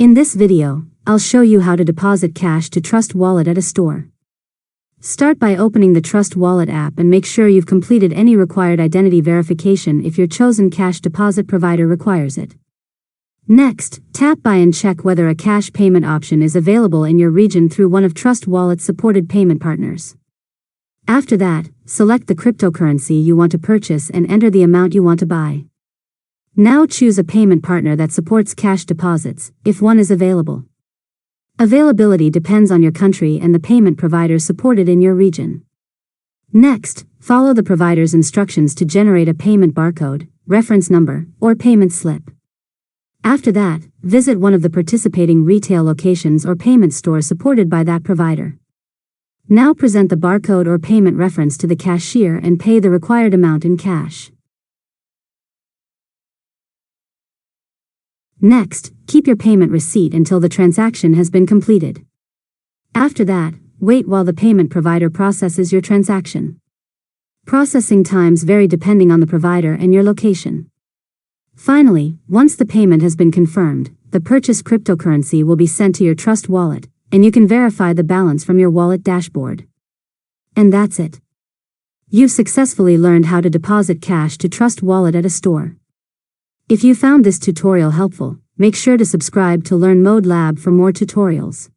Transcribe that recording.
In this video, I'll show you how to deposit cash to Trust Wallet at a store. Start by opening the Trust Wallet app and make sure you've completed any required identity verification if your chosen cash deposit provider requires it. Next, tap Buy and check whether a cash payment option is available in your region through one of Trust Wallet's supported payment partners. After that, select the cryptocurrency you want to purchase and enter the amount you want to buy. Now choose a payment partner that supports cash deposits, if one is available. Availability depends on your country and the payment provider supported in your region. Next, follow the provider's instructions to generate a payment barcode, reference number, or payment slip. After that, visit one of the participating retail locations or payment stores supported by that provider. Now present the barcode or payment reference to the cashier and pay the required amount in cash. Next, keep your payment receipt until the transaction has been completed. After that, wait while the payment provider processes your transaction. Processing times vary depending on the provider and your location. Finally, once the payment has been confirmed, the purchased cryptocurrency will be sent to your Trust Wallet, and you can verify the balance from your wallet dashboard. And that's it. You've successfully learned how to deposit cash to Trust Wallet at a store. If you found this tutorial helpful, make sure to subscribe to Learn Mode Lab for more tutorials.